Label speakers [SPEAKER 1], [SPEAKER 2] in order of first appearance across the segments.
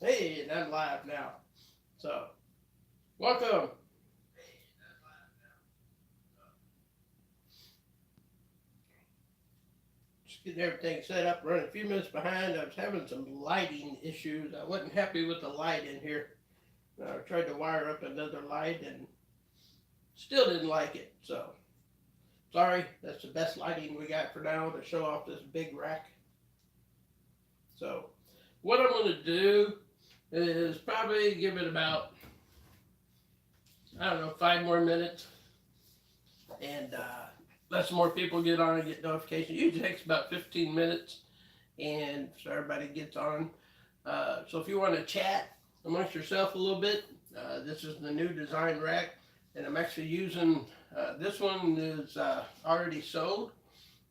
[SPEAKER 1] Hey, and I'm live now. So, welcome. Just getting everything set up, running a few minutes behind. I was having some lighting issues. I wasn't happy with the light in here. I tried to wire up another light and still didn't like it. So, sorry, that's the best lighting we got for now to show off this big rack. So, what I'm going to do is probably give it about, I don't know, 5 more minutes and let some more people get on and get notifications. It usually takes about 15 minutes, and so everybody gets on. So if you want to chat amongst yourself a little bit, this is the new design rack, and I'm actually using this one is already sold.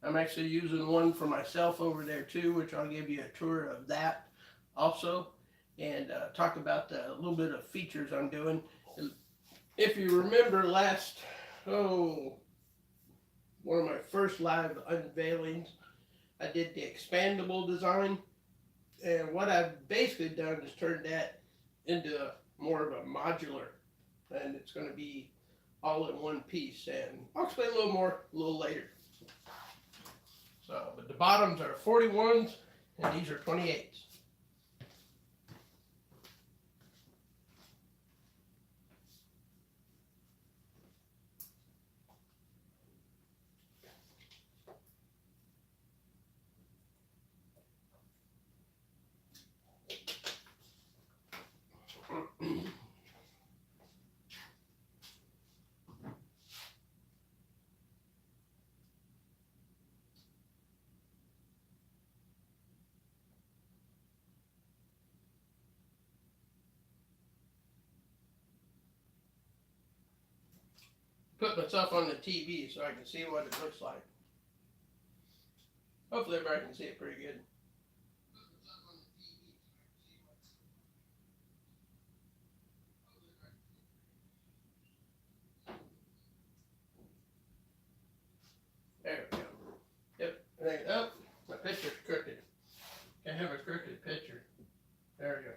[SPEAKER 1] I'm actually using one for myself over there too, which I'll give you a tour of that also, and talk about a little bit of features I'm doing. If you remember last, oh, one of my first live unveilings, I did the expandable design, and what I've basically done is turned that into more of a modular, and it's going to be all in one piece. And I'll explain a little more a little later. So, but the bottoms are 41s, and these are 28s. Put myself on the TV so I can see what it looks like. Hopefully, everybody can see it pretty good. There we go. Yep. Oh, my picture's crooked. Can't have a crooked picture. There we go.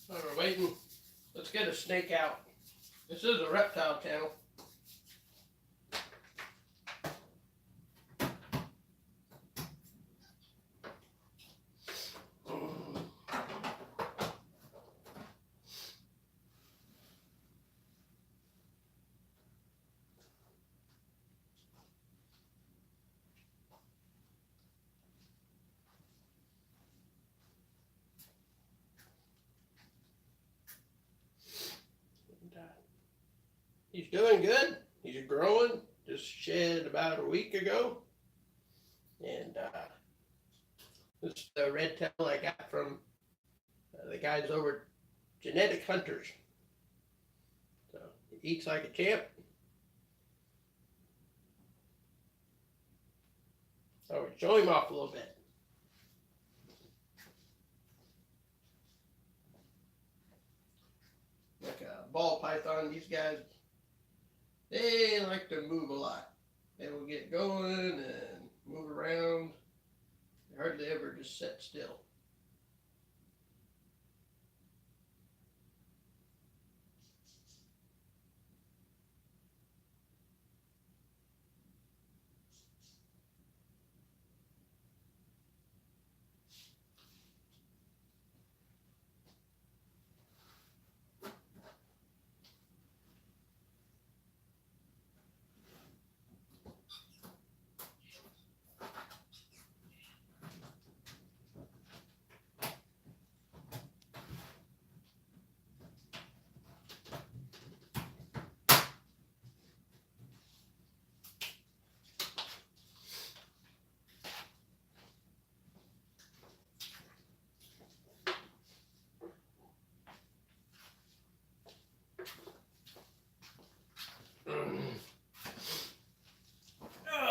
[SPEAKER 1] While we're waiting, let's get a snake out. This is a reptile channel. He's doing good. He's growing. Just shed about a week ago. And this is the red tail I got from the guys over at Genetic Hunters. So he eats like a champ. So show him off a little bit. Like a ball python, these guys, they like to move a lot. They will get going and move around. They hardly ever just sit still.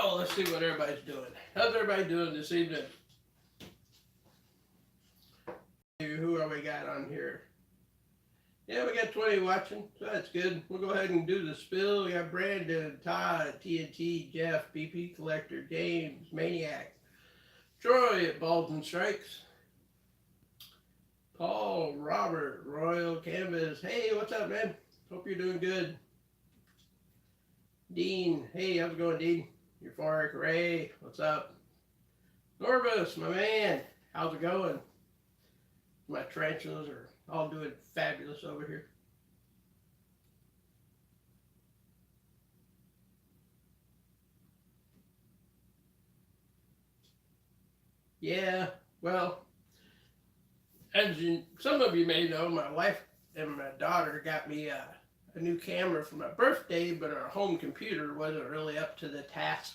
[SPEAKER 1] Oh, let's see what everybody's doing. How's everybody doing this evening? Who are we got? got on here? Yeah, we got 20 watching, so that's good. We'll go ahead and do the spill. We got Brandon, Todd, TNT, Jeff, BP Collector, James, Maniac, Troy at Balls and Strikes, Paul, Robert, Royal Canvas. Hey, what's up, man? Hope you're doing good. Dean, hey, how's it going, Dean? Euphoric Ray, what's up? Norvis, my man, how's it going? My tarantulas are all doing fabulous over here. Yeah, well, as some of you may know, my wife and my daughter got me a new camera for my birthday, but our home computer wasn't really up to the task.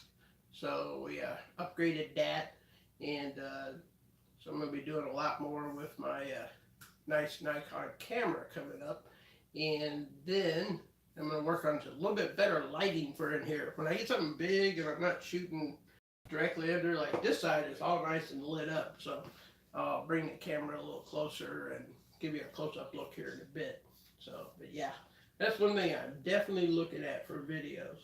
[SPEAKER 1] So we upgraded that, and so I'm going to be doing a lot more with my nice Nikon camera coming up. And then I'm going to work on a little bit better lighting for in here. When I get something big and I'm not shooting directly under, like this side is all nice and lit up. So I'll bring the camera a little closer and give you a close-up look here in a bit. So, but yeah, that's one thing I'm definitely looking at for videos.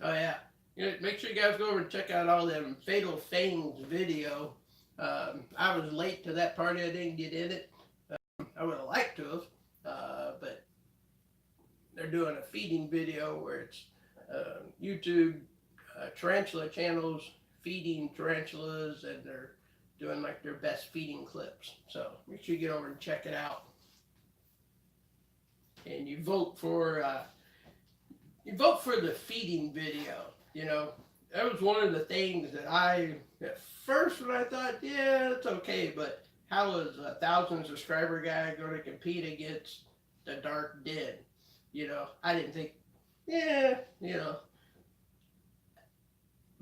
[SPEAKER 1] Oh yeah, make sure you guys go over and check out all them Fatal Fangs video. I was late to that party, I didn't get in it. I would have liked to have, but they're doing a feeding video where it's YouTube tarantula channels feeding tarantulas, and they're doing like their best feeding clips. So make sure you get over and check it out. And you vote for the feeding video. You know, that was one of the things that at first when I thought, yeah, it's okay, but how is a 1,000 subscriber guy going to compete against the Dark Den? You know, I didn't think, yeah, you know,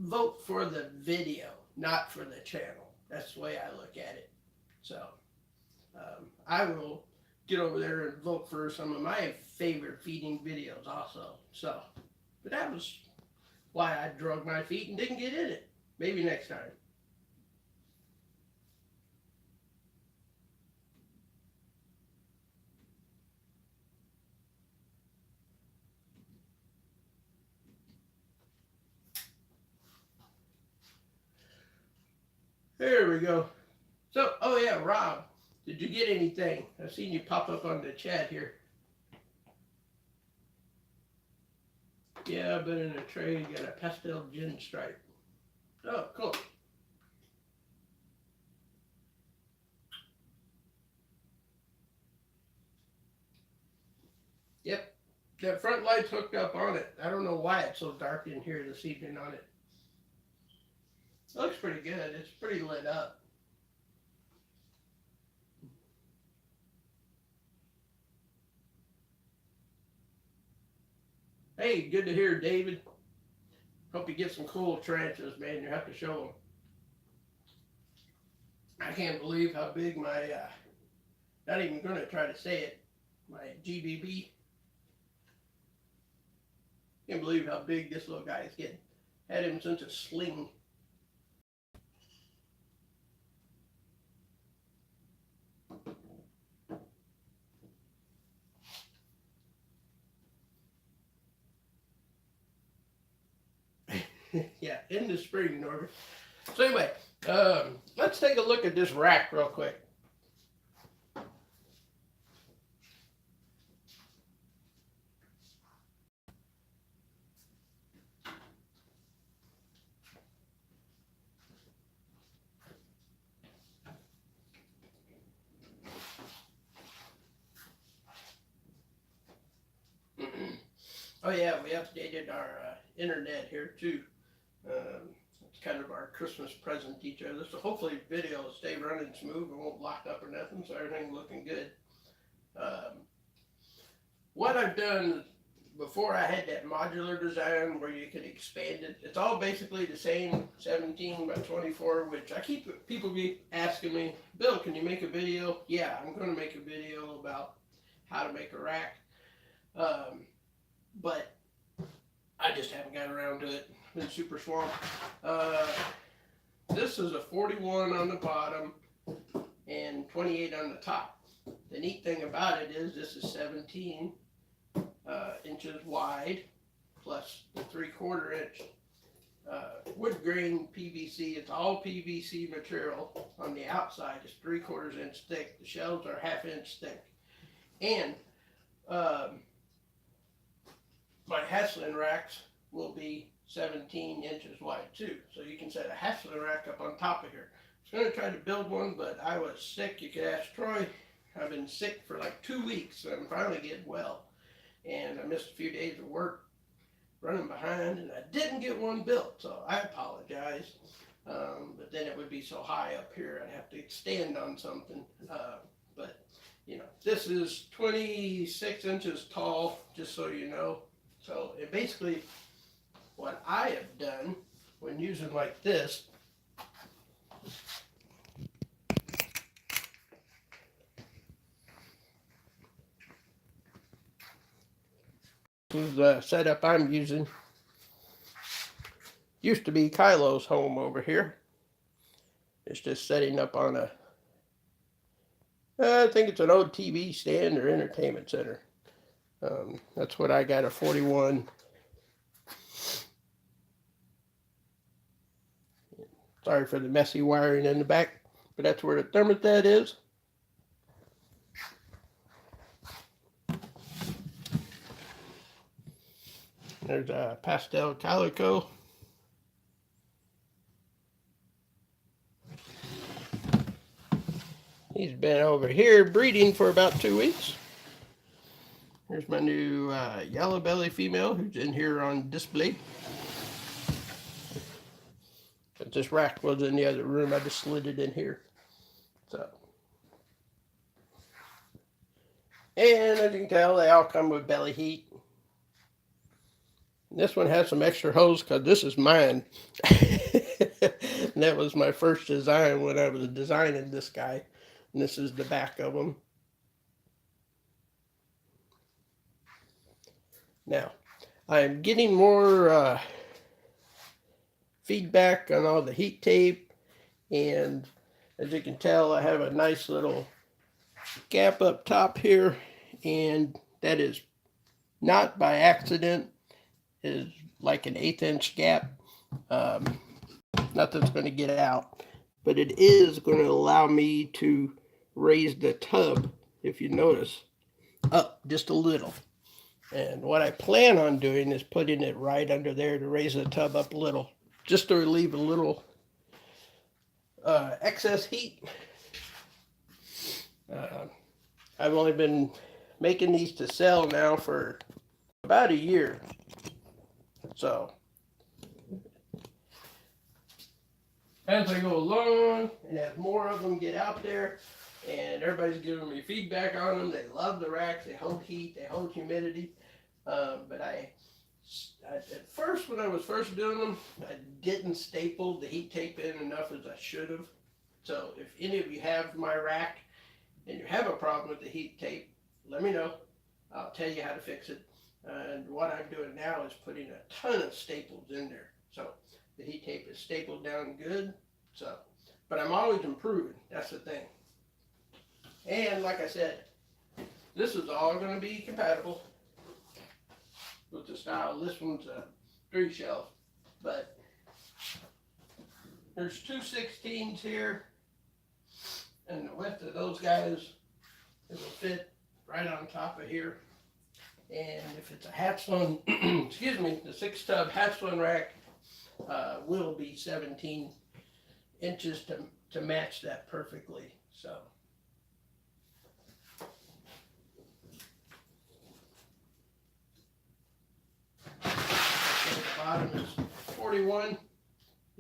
[SPEAKER 1] vote for the video, not for the channel. That's the way I look at it. So I will get over there and vote for some of my favorite feeding videos also. So, but that was why I drug my feet and didn't get in it. Maybe next time. There we go. So, oh yeah, Rob, did you get anything? I've seen you pop up on the chat here. Yeah, I've been in a trade, got a pastel gin stripe. Oh, cool. Yep, that front light's hooked up on it. I don't know why it's so dark in here this evening on it. It looks pretty good. It's pretty lit up. Hey, good to hear, David. Hope you get some cool tarantulas, man. You have to show them. I can't believe how big my, not even going to try to say it, my GBB. Can't believe how big this little guy is getting. Had him since a sling. Yeah, in the spring, Norbert. So anyway, let's take a look at this rack real quick. Oh yeah, we updated our internet here too. It's kind of our Christmas present to each other. So hopefully video will stay running smooth and won't lock up or nothing. So everything's looking good. What I've done before, I had that modular design where you can expand it. It's all basically the same 17 by 24, which people be asking me, Bill, can you make a video? Yeah, I'm going to make a video about how to make a rack. But I just haven't got around to it. Been super swamped. This is a 41 on the bottom and 28 on the top. The neat thing about it is this is 17 inches wide plus the 3/4 inch wood grain PVC. It's all PVC material on the outside. It's 3/4 inch thick. The shelves are 1/2 inch thick. And my Haslin racks will be 17 inches wide too. So you can set a Haslin rack up on top of here. I was going to try to build one, but I was sick. You could ask Troy. I've been sick for like 2 weeks. So I'm finally getting well. And I missed a few days of work running behind, and I didn't get one built. So I apologize. But then it would be so high up here, I'd have to stand on something. But, you know, this is 26 inches tall, just so you know. So it basically, what I have done when using like this, is the setup I'm using. Used to be Kylo's home over here. It's just setting up on a, I think it's an old TV stand or entertainment center. That's what I got, a 41. Sorry for the messy wiring in the back, but that's where the thermostat is. There's a pastel calico. He's been over here breeding for about 2 weeks. Here's my new yellow belly female who's in here on display. But this rack was in the other room. I just slid it in here. So, and as you can tell, they all come with belly heat. This one has some extra hose because this is mine. And that was my first design when I was designing this guy. And this is the back of them. Now, I'm getting more feedback on all the heat tape. And as you can tell, I have a nice little gap up top here. And that is not by accident. Is like an 1/8 inch gap. Nothing's going to get out, but it is going to allow me to raise the tub, if you notice, up just a little. And what I plan on doing is putting it right under there to raise the tub up a little, just to relieve a little excess heat. I've only been making these to sell now for about a year. So, as I go along, and as more of them get out there, and everybody's giving me feedback on them, they love the racks, they hold heat, they hold humidity. But I at first, when I was first doing them, I didn't staple the heat tape in enough as I should have. So, if any of you have my rack, and you have a problem with the heat tape, let me know. I'll tell you how to fix it. And what I'm doing now is putting a ton of staples in there. So the heat tape is stapled down good. So, but I'm always improving. That's the thing. And like I said, this is all going to be compatible with the style. This one's a 3 shelf, but there's 2 16s here, and the width of those guys, it will fit right on top of here. And if it's a Haslin, excuse me, the 6 tub Haslin rack will be 17 inches to match that perfectly. So, the bottom is 41,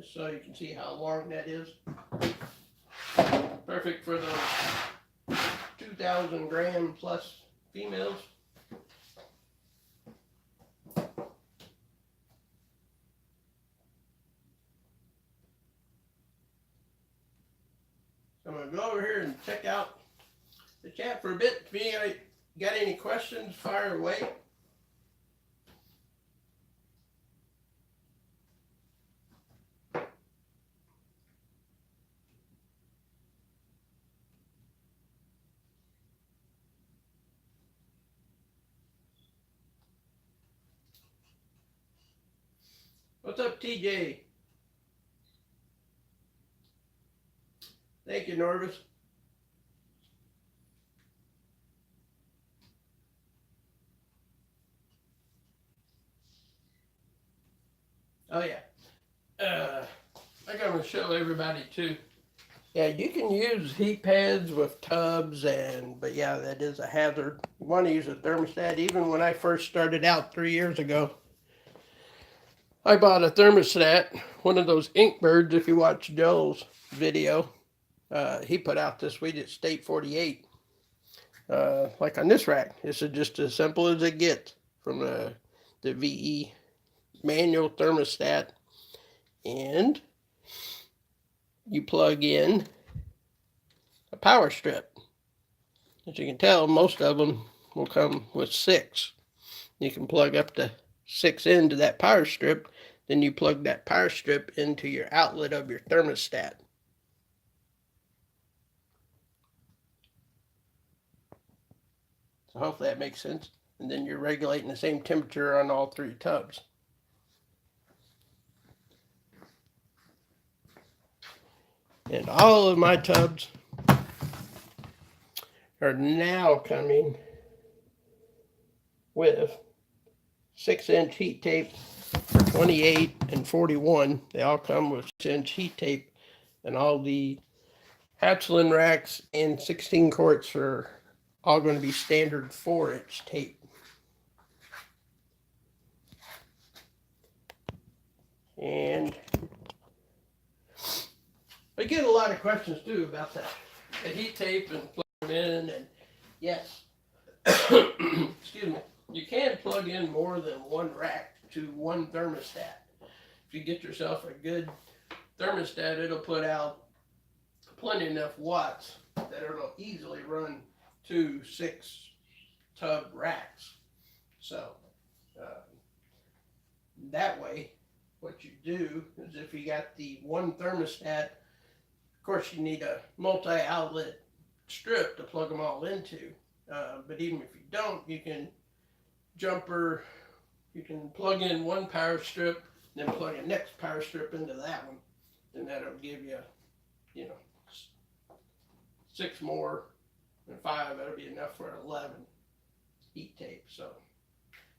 [SPEAKER 1] just so you can see how long that is. Perfect for those 2,000 gram plus females. I'm going to go over here and check out the chat for a bit. If you got any questions, fire away. What's up, TJ? Thank you, Norvis. Oh yeah. I gotta show everybody too. Yeah, you can use heat pads with tubs, but yeah, that is a hazard. You want to use a thermostat. Even when I first started out 3 years ago, I bought a thermostat, one of those Inkbirds. If you watch Joel's video, he put out this week at State 48. Like on this rack, this is just as simple as it gets from the VE manual thermostat, and you plug in a power strip. As you can tell, most of them will come with 6. You can plug up to 6 into that power strip, then you plug that power strip into your outlet of your thermostat. So hopefully that makes sense. And then you're regulating the same temperature on all 3 tubs. And all of my tubs are now coming with 6-inch heat tape for 28 and 41. They all come with 6-inch heat tape, and all the Hatchlin racks and 16 quarts are all going to be standard 4-inch tape. And I get a lot of questions too about that, the heat tape and plug them in, and yes, excuse me, you can plug in more than one rack to one thermostat. If you get yourself a good thermostat, it'll put out plenty enough watts that it'll easily run 2 6-tub racks. So that way, what you do is if you got the one thermostat, of course you need a multi-outlet strip to plug them all into. But even if you don't, you can plug in one power strip, then plug a next power strip into that one, and that'll give you, 6 more, and 5, that'll be enough for 11 heat tape. So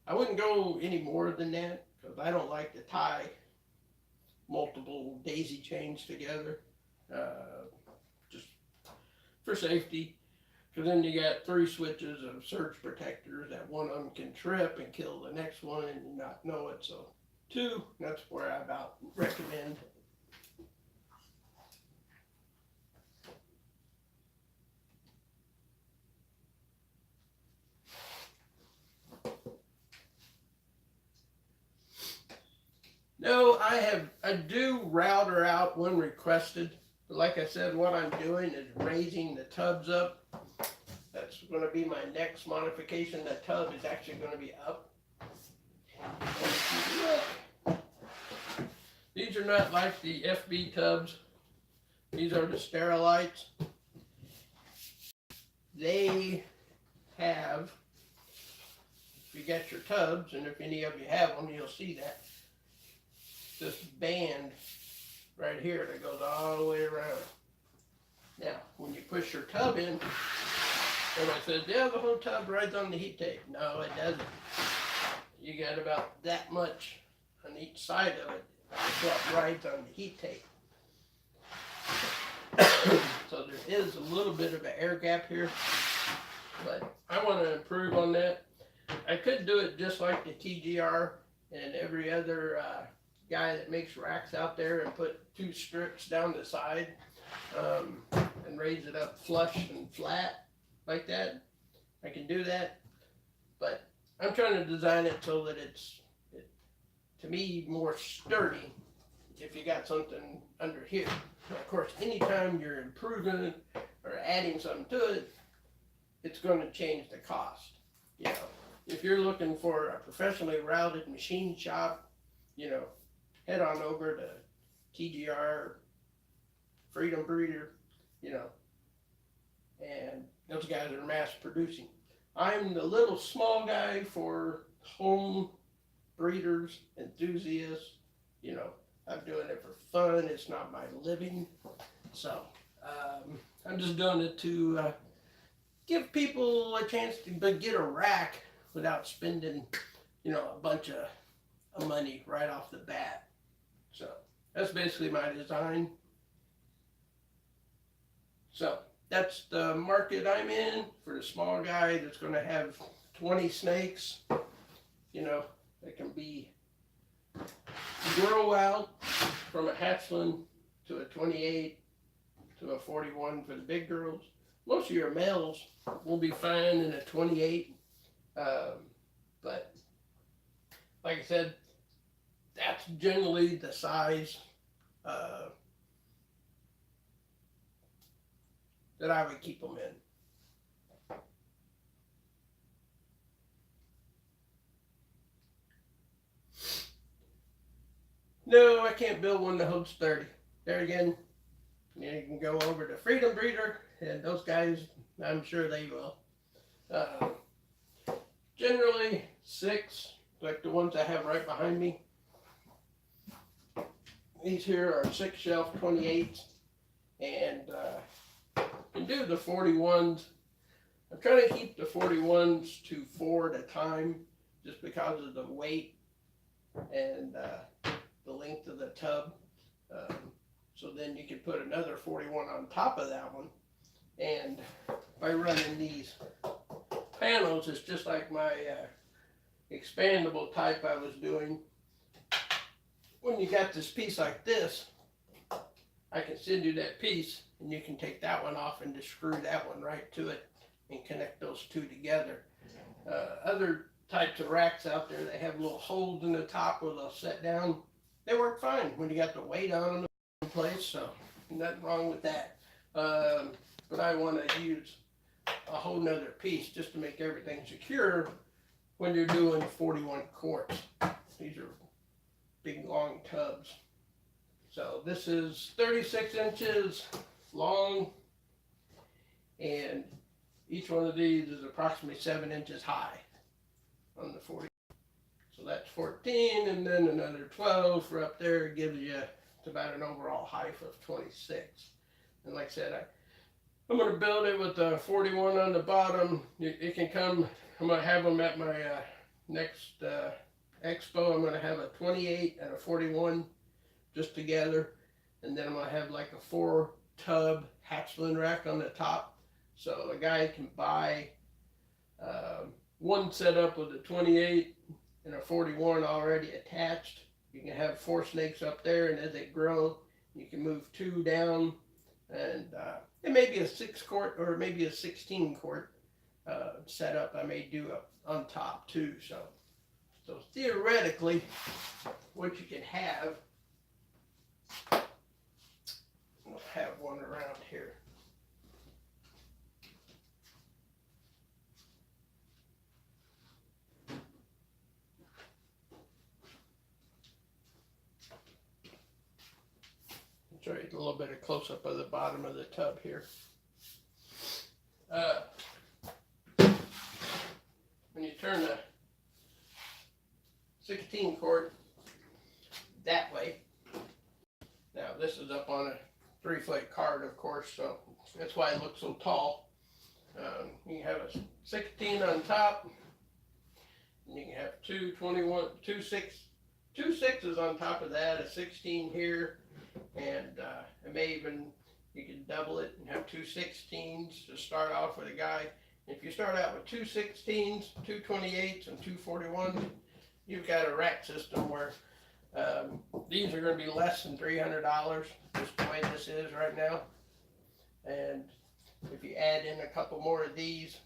[SPEAKER 1] I wouldn't go any more than that, because I don't like to tie multiple daisy chains together, just for safety. Because then you got 3 switches of surge protectors that one of them can trip and kill the next one and you not know it. So 2, that's where I about recommend. No, I do router out when requested. But like I said, what I'm doing is raising the tubs up. That's going to be my next modification. That tub is actually going to be up. These are not like the FB tubs. These are the Sterilites. They have, if you get your tubs, and if any of you have them, you'll see that, this band right here that goes all the way around. Now, when you push your tub in, everybody says, yeah, the whole tub rides on the heat tape. No, it doesn't. You got about that much on each side of it. That's what rides on the heat tape. So there is a little bit of an air gap here, but I want to improve on that. I could do it just like the TGR and every other guy that makes racks out there and put 2 strips down the side and raise it up flush and flat like that. I can do that, but I'm trying to design it so that it's to me more sturdy if you got something under here. Now, of course, anytime you're improving or adding something to it, it's going to change the cost. If you're looking for a professionally routed machine shop, head on over to TGR, Freedom Breeder, and those guys are mass producing. I'm the little small guy for home breeders, enthusiasts, you know, I'm doing it for fun. It's not my living. So I'm just doing it to give people a chance to get a rack without spending, a bunch of money right off the bat. So that's basically my design. So that's the market I'm in for the small guy that's going to have 20 snakes. That can be grow out from a hatchling to a 28 to a 41 for the big girls. Most of your males will be fine in a 28, but like I said, that's generally the size that I would keep them in. No, I can't build one that holds 30. There again, you can go over to Freedom Breeder, and those guys, I'm sure they will. Generally 6, like the ones I have right behind me. These here are 6 shelf 28s, and you can do the 41s. I'm trying to keep the 41s to 4 at a time, just because of the weight and the length of the tub. So then you can put another 41 on top of that one. And by running these panels, it's just like my expandable type I was doing. When you got this piece like this, I can send you that piece and you can take that one off and just screw that one right to it and connect those two together. Other types of racks out there, they have little holes in the top where they'll set down. They work fine when you got the weight on them in place, so nothing wrong with that. But I want to use a whole nother piece just to make everything secure when you're doing 41 quarts. These are big long tubs. So this is 36 inches long, and each one of these is approximately 7 inches high on the 40. So that's 14, and then another 12 for up there. It gives you about an overall height of 26. And like I said, I'm going to build it with the 41 on the bottom. It can come, I'm going to have them at my next expo. I'm going to have a 28 and a 41 just together. And then I'm going to have like a 4 tub hatchling rack on the top. So a guy can buy one setup with a 28 and a 41 already attached. You can have 4 snakes up there, and as they grow, you can move 2 down, and it may be a 6 quart or maybe a 16 quart setup I may do up on top too. So theoretically, what you can have, I'll have one around here. Show you a little bit of close up of the bottom of the tub here. When you turn the 16 quart that way, now this is up on a 3-foot card, of course, so that's why it looks so tall. You can have a 16 on top, and you can have 2 6s on top of that, a 16 here. And it may even, you can double it and have 2 16s to start off with a guy. If you start out with 2 16s, 2 28s, and 2 41s, you've got a rack system where these are going to be less than $300, just the way this is right now. And if you add in a couple more of these,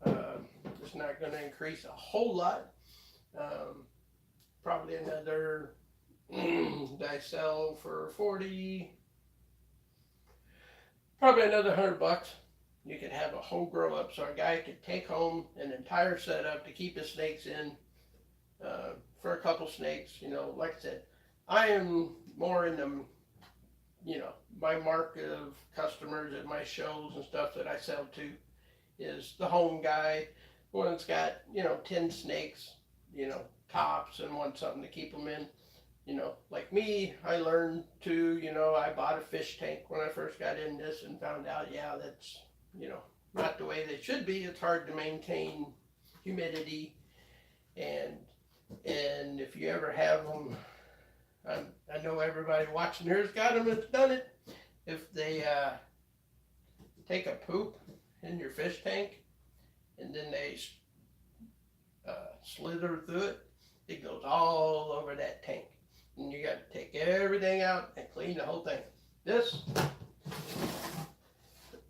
[SPEAKER 1] it's not going to increase a whole lot. Probably another I sell for 40, probably another $100. You could have a whole grow up, so a guy could take home an entire setup to keep his snakes in for a couple snakes. Like I said, I am more in the, my market of customers at my shows and stuff that I sell to is the home guy, one that's got 10 snakes, tops, and wants something to keep them in. you know, like me, I learned to, I bought a fish tank when I first got in this and found out, yeah, that's, you know, not the way they should be. It's hard to maintain humidity, and if you ever have them, I know everybody watching here's got them that's done it. If they take a poop in your fish tank and then they slither through it, it goes all over that tank. And you got to take everything out and clean the whole thing. This,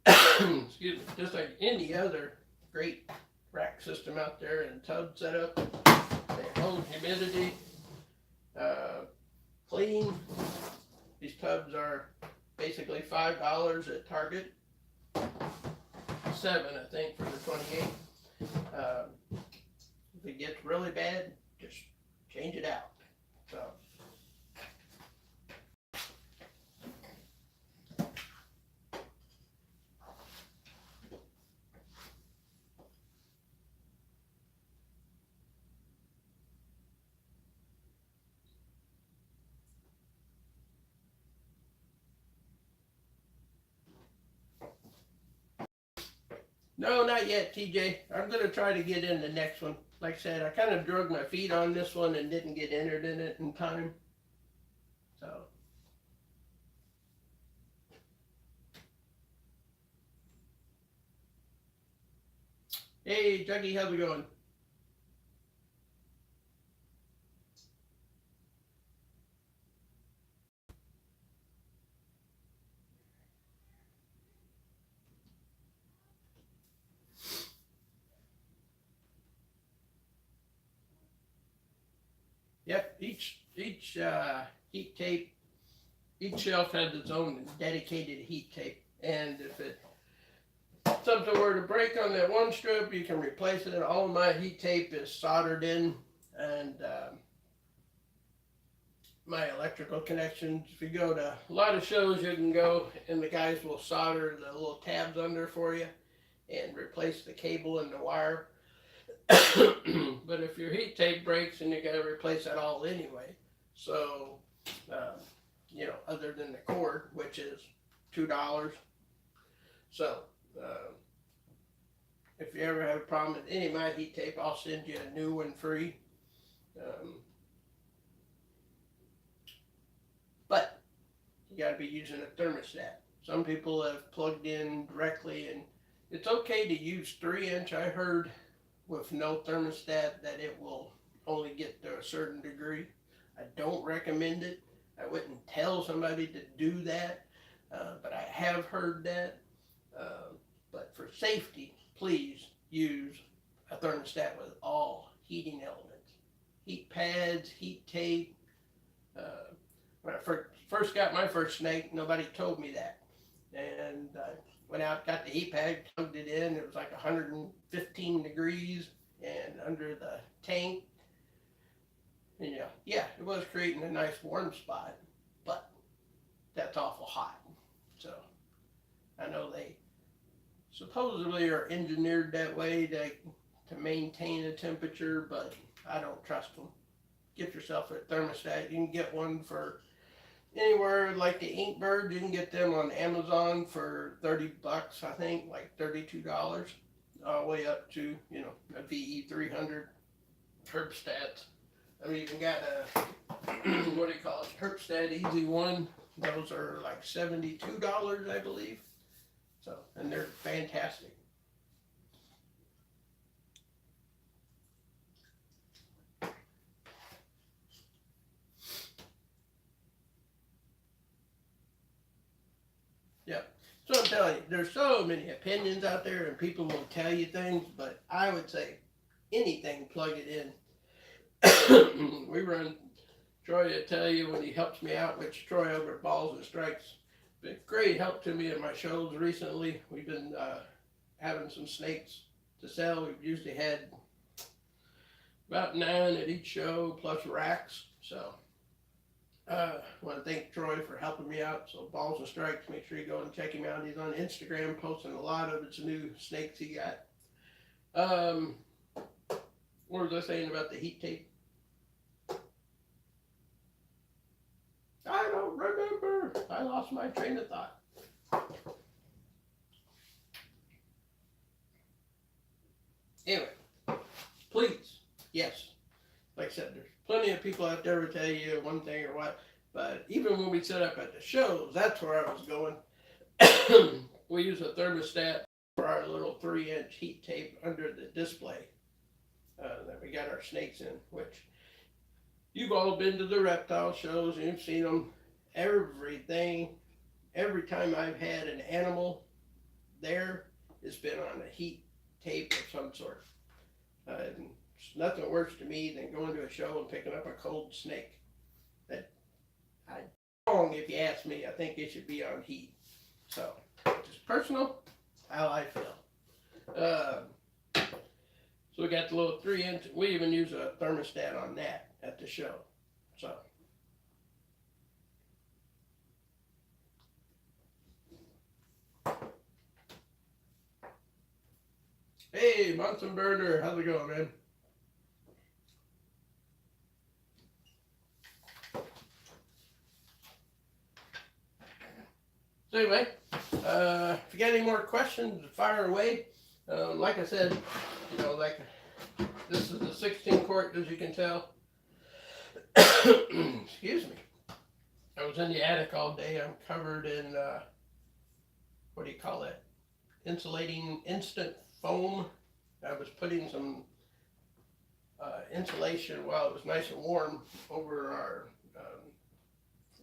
[SPEAKER 1] excuse me, just like any other great rack system out there and tub setup, they hold humidity, clean. These tubs are basically $5 at Target, $7 I think for the 28. If it gets really bad, just change it out. So. No, not yet, TJ. I'm gonna try to get in the next one. Like I said, I kind of drug my feet on this one and didn't get entered in it in time. So. Hey, Juggy, how's it going? Yep, each heat tape, each shelf has its own dedicated heat tape, and if something were to break on that one strip, you can replace it. All of my heat tape is soldered in, and my electrical connections. If you go to a lot of shows, you can go and the guys will solder the little tabs under for you and replace the cable and the wire. But if your heat tape breaks, and you got to replace that all anyway. So, other than the cord, which is $2. So, if you ever have a problem with any of my heat tape, I'll send you a new one free. But you got to be using a thermostat. Some people have plugged in directly, and it's okay to use 3-inch. I heard with no thermostat that it will only get to a certain degree. I don't recommend it. I wouldn't tell somebody to do that, but I have heard that. But for safety, please use a thermostat with all heating elements. Heat pads, heat tape. When I first got my first snake, nobody told me that. And I went out, got the heat pad, plugged it in. It was like 115 degrees and under the tank. And yeah, it was creating a nice warm spot, but that's awful hot. So I know they supposedly are engineered that way to maintain a temperature, but I don't trust them. Get yourself a thermostat. You can get one for anywhere like the Inkbird. You can get them on Amazon for $30, I think, like $32, all the way up to a VE300 Herbstat. I mean, even got a what do you call it, Herbstat Easy One. Those are like $72, I believe. So, and they're fantastic. Yep. So I'm telling you, there's so many opinions out there, and people will tell you things, but I would say anything, plug it in. We run, Troy will tell you when he helps me out, which Troy over at Balls and Strikes, been great help to me in my shows recently. We've been having some snakes to sell. We've usually had about 9 at each show, plus racks. So I want to thank Troy for helping me out. So Balls and Strikes, make sure you go and check him out. He's on Instagram posting a lot of his new snakes he got. What was I saying about the heat tape? word, I lost my train of thought. Anyway, please, yes, like I said, there's plenty of people out there who tell you one thing or what, but even when we set up at the shows, that's where I was going. We use a thermostat for our little 3-inch heat tape under the display that we got our snakes in, which you've all been to the reptile shows and you've seen them. Everything, every time I've had an animal there, it's been on a heat tape of some sort. It's nothing worse to me than going to a show and picking up a cold snake. Wrong if you ask me. I think it should be on heat. So, just personal, how I feel. So we got the little 3-inch. We even use a thermostat on that at the show. So. Hey, Munson Burner, how's it going, man? So anyway, if you got any more questions, fire away. Like I said, you know, like this is a 16 quart, as you can tell. Excuse me. I was in the attic all day. I'm covered in what do you call it? Insulating instant foam. I was putting some insulation while it was nice and warm over our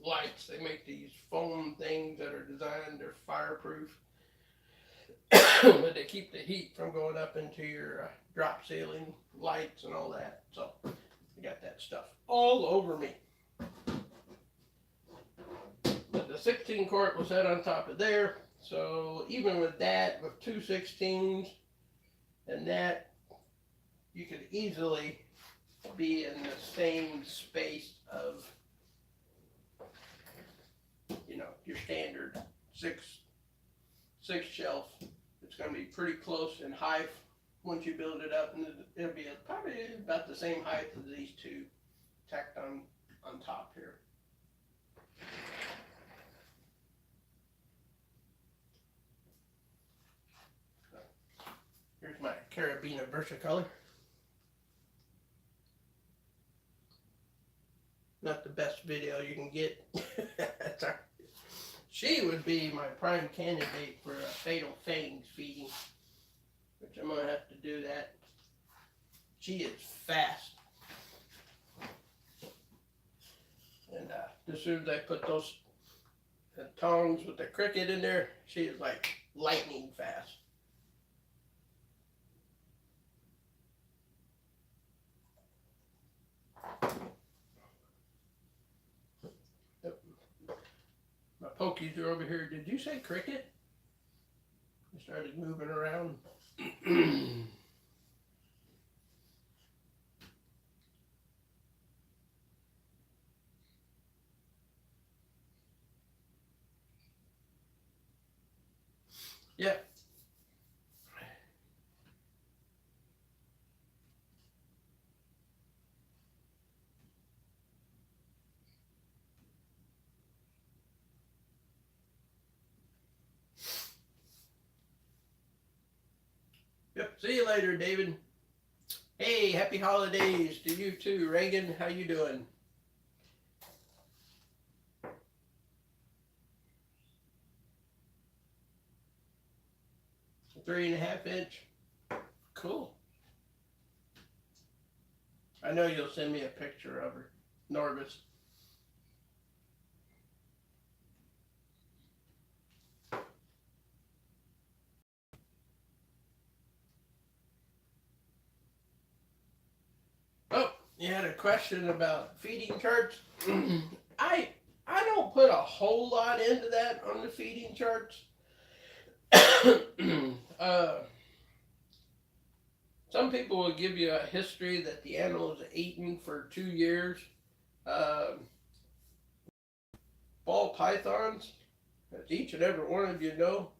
[SPEAKER 1] lights. They make these foam things that are designed, they're fireproof, but they keep the heat from going up into your drop ceiling lights and all that. So I got that stuff all over me. But the 16 quart was set on top of there. So even with that, with 2 16s and that, you could easily be in the same space of, you know, your standard six shelf. It's going to be pretty close in height once you build it up, and it'll be probably about the same height as these two tacked on top here. Here's my Carabiner Versicolor. Not the best video you can get. She would be my prime candidate for a fatal fangs feeding, which I'm going to have to do that. She is fast. And as soon as I put those tongs with the cricket in there, she is like lightning fast. My pokies are over here. Did you say cricket? I started moving around. Yeah. Yep. See you later, David. Hey, happy holidays to you too, Reagan. How you doing? A 3.5 inch. Cool. I know you'll send me a picture of her, Norvis. Oh, you had a question about feeding charts. I don't put a whole lot into that on the feeding charts. Some people will give you a history that the animal has eaten for 2 years. Ball pythons, as each and every one of you know,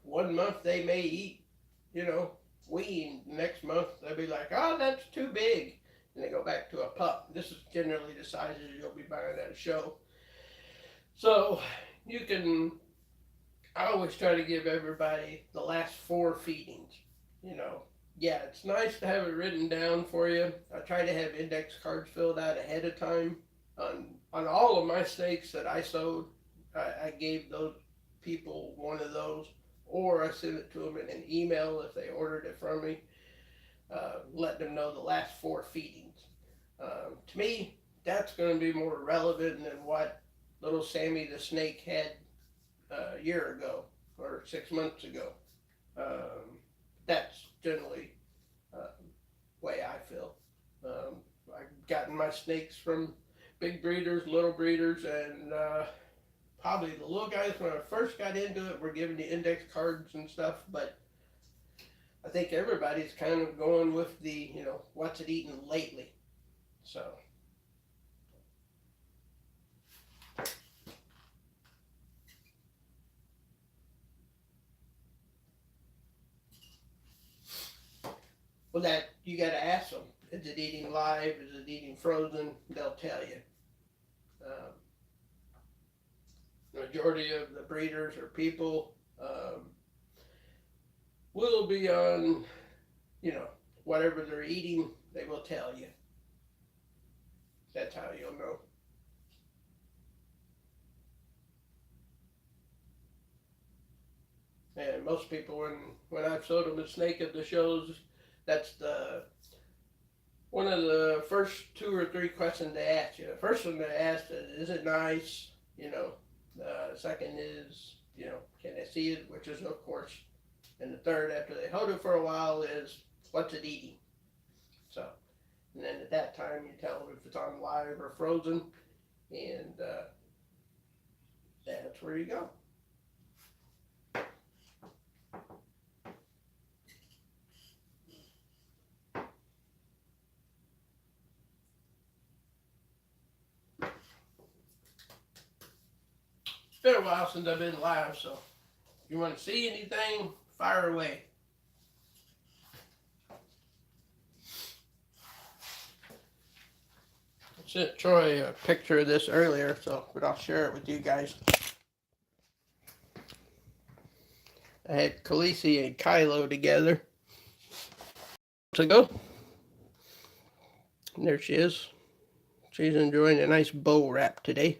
[SPEAKER 1] 1 month they may eat, you know, wean. Next month they'll be like, oh, that's too big. And they go back to a pup. This is generally the sizes you'll be buying at a show. So you can, I always try to give everybody the last 4 feedings. You know, yeah, it's nice to have it written down for you. I try to have index cards filled out ahead of time. On all of my steaks that I sold, I gave those people one of those, or I sent it to them in an email if they ordered it from me, let them know the last 4 feedings. To me, that's going to be more relevant than what little Sammy the snake had a year ago or 6 months ago. That's generally way I feel. I've gotten my snakes from big breeders, little breeders, and probably the little guys when I first got into it were given the index cards and stuff, but I think everybody's kind of going with the, what's it eaten lately. So. Well, that you got to ask them. Is it eating live? Is it eating frozen? They'll tell you. Um, the majority of the breeders or people will be on, whatever they're eating. They will tell you. That's how you'll know. And most people, when I've sold them a snake at the shows, that's the one of the first 2 or 3 questions they ask you. The first one they ask is it nice? Second is, can I see it? Which is of course. And the third, after they hold it for a while, is what's it eating? So, and then at that time you tell them if it's on live or frozen, and that's where you go. It's been a while since I've been live, so if you want to see anything, fire away. I sent Troy a picture of this earlier, but I'll share it with you guys. I had Khaleesi and Kylo together ago. And there she is. She's enjoying a nice bowl wrap today.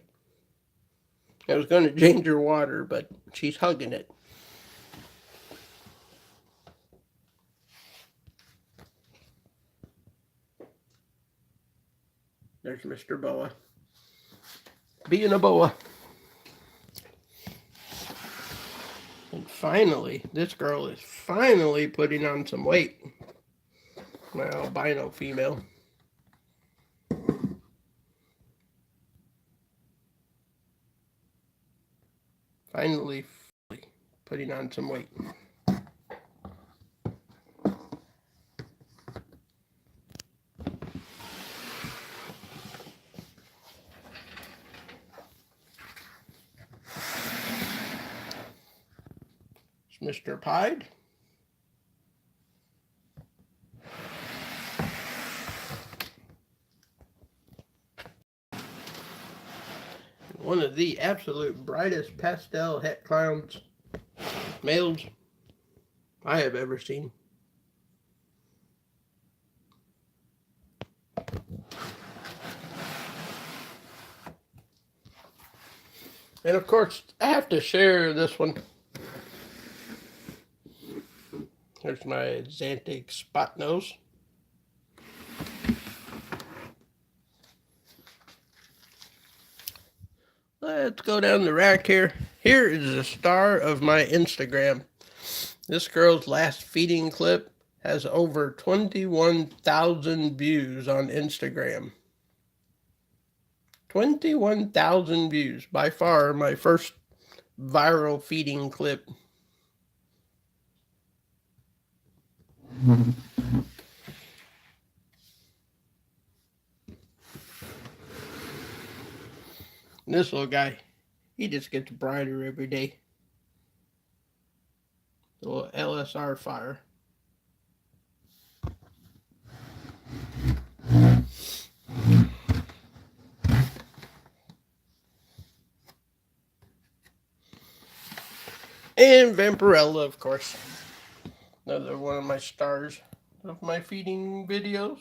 [SPEAKER 1] I was going to change her water, but she's hugging it. There's Mr. Boa. Being a boa. And finally, this girl is finally putting on some weight. My albino female. Finally putting on some weight. It's Mr. Pied. One of the absolute brightest pastel het clowns males I have ever seen. And of course, I have to share this one. There's my Xanthic spot nose. Let's go down the rack here. Here is the star of my Instagram. This girl's last feeding clip has over 21,000 views on Instagram. 21,000 views. By far my first viral feeding clip. This little guy, he just gets brighter every day. The little LSR fire. And Vampirella, of course. Another one of my stars of my feeding videos.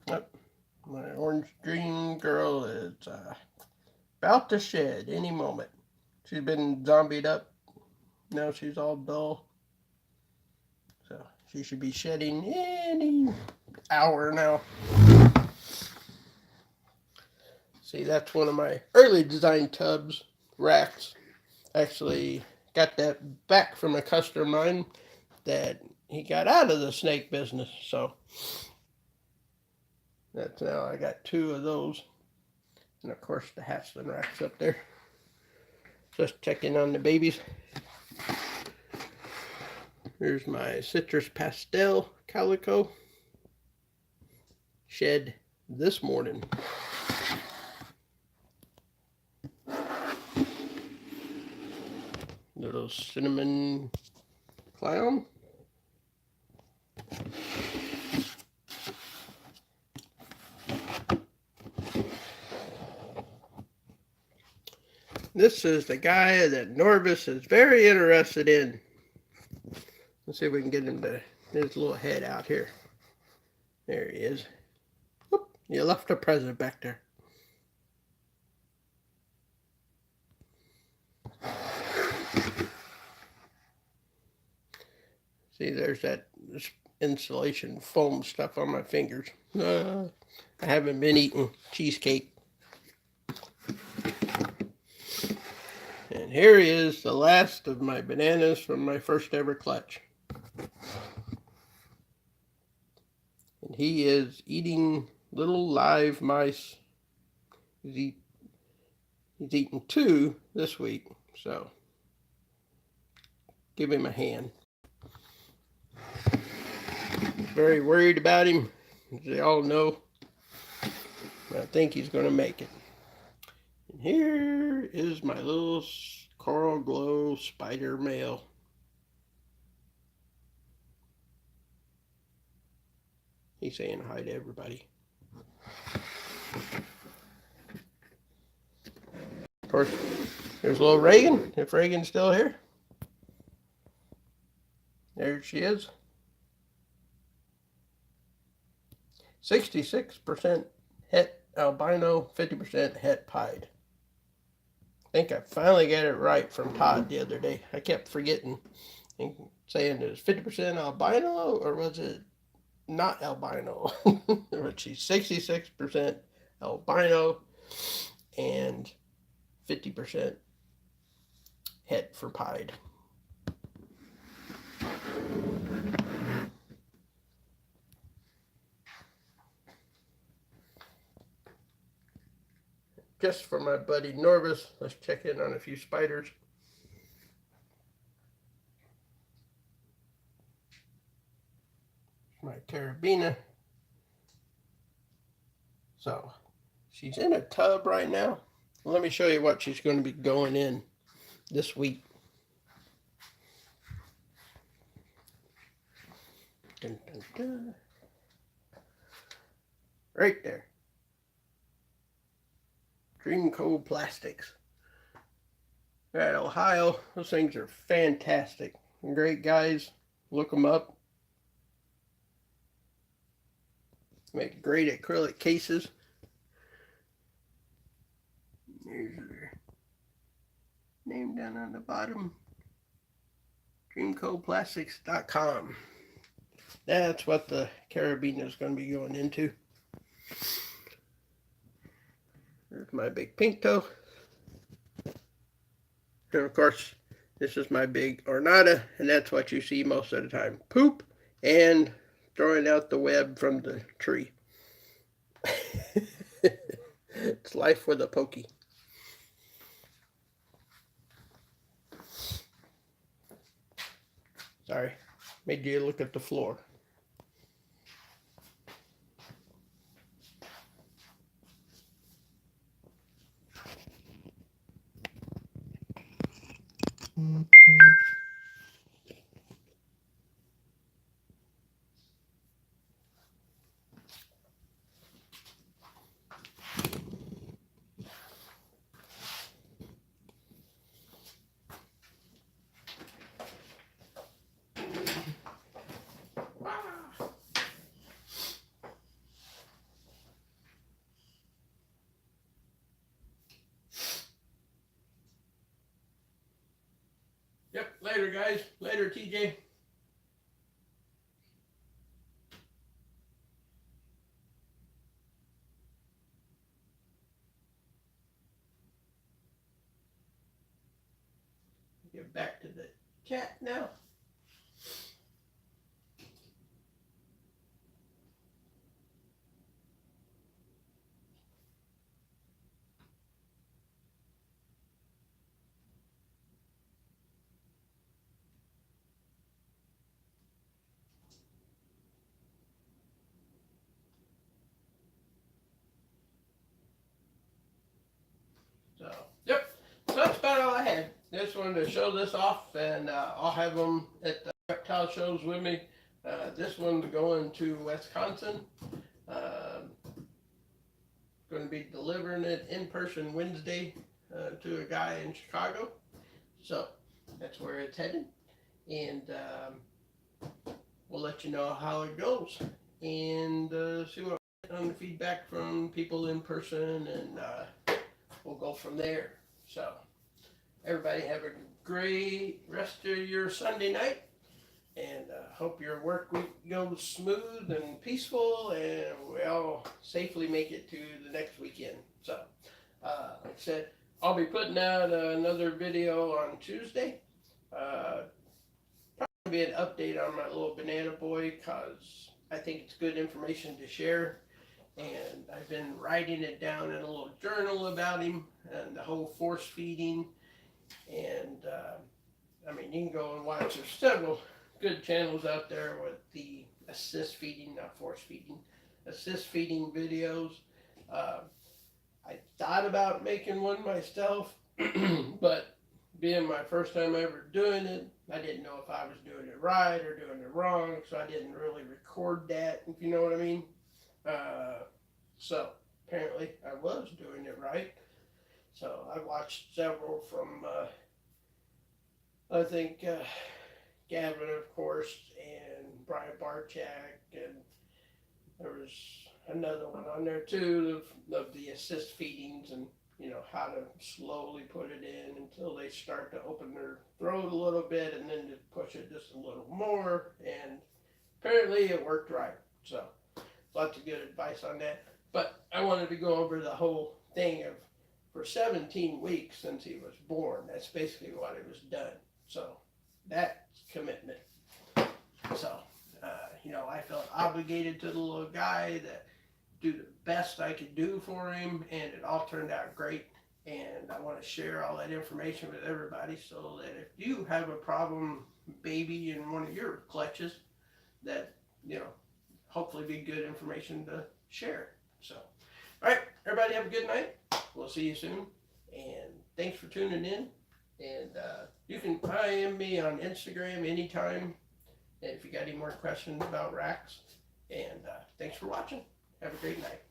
[SPEAKER 1] Yep. My orange dream girl is about to shed any moment. She's been zombied up. Now she's all dull. So she should be shedding any hour now. See, that's one of my early design tubs, racks. Actually got that back from a customer of mine that he got out of the snake business. So that's now I got 2 of those. And of course the hatchling racks up there. Just checking on the babies. Here's my citrus pastel calico. Shed this morning. Little cinnamon clown. This is the guy that Norvis is very interested in. Let's see if we can get him to his little head out here. There he is. Whoop, you left a present back there. See, there's that insulation foam stuff on my fingers. I haven't been eating cheesecake. And here he is, the last of my bananas from my first ever clutch. And he is eating little live mice. He's eaten 2 this week, so give him a hand. Very worried about him, as they all know. But I think he's going to make it. And here is my little coral glow spider male. He's saying hi to everybody. Of course, there's little Reagan, if Reagan's still here. There she is. 66% het albino, 50% het pied. I think I finally got it right from Todd the other day. I kept forgetting and saying it was 50% albino, or was it not albino? But she's 66% albino and 50% het for pied. Just for my buddy Norvis, let's check in on a few spiders. My carabiner. So she's in a tub right now. Let me show you what she's going to be going in this week. Dun, dun, dun. Right there. Dreamco Plastics. At Ohio, those things are fantastic. Great guys. Look them up. Make great acrylic cases. There's their name down on the bottom. DreamcoPlastics.com. That's what the carabiner is going to be going into. There's my big pink toe. And of course, this is my big ornata, and that's what you see most of the time. Poop and throwing out the web from the tree. It's life with a pokey. Sorry, made you look at the floor. later, guys. Later, TJ. Get back to the chat now. So, yep. So that's about all I had. Just wanted to show this off, and I'll have them at the reptile shows with me. This one's going to Wisconsin. Going to be delivering it in person Wednesday to a guy in Chicago. So that's where it's headed, and we'll let you know how it goes, and see what on the feedback from people in person, and we'll go from there. So everybody have a great rest of your Sunday night, and hope your work week goes smooth and peaceful, and we all safely make it to the next weekend. So like I said, I'll be putting out another video on Tuesday. Probably be an update on my little banana boy, because I think it's good information to share. And I've been writing it down in a little journal about him and the whole force feeding. And I mean, you can go and watch. There's several good channels out there with the assist feeding, not force feeding, assist feeding videos. I thought about making one myself, but being my first time ever doing it, I didn't know if I was doing it right or doing it wrong, so I didn't really record that, if you know what I mean. So apparently I was doing it right. So I watched several from, I think, Gavin, of course, and Brian Barchak, and there was another one on there too of the assist feedings, and you know how to slowly put it in until they start to open their throat a little bit, and then to push it just a little more, and apparently it worked right. So lots of good advice on that. But I wanted to go over the whole thing of, for 17 weeks since he was born, that's basically what it was done. So that's commitment. So, you know, I felt obligated to the little guy to do the best I could do for him, and it all turned out great. And I want to share all that information with everybody, so that if you have a problem baby in one of your clutches, that, you know, hopefully be good information to share. So, all right, everybody have a good night. We'll see you soon, and thanks for tuning in. And you can IM me on Instagram anytime, and if you got any more questions about racks. And thanks for watching. Have a great night.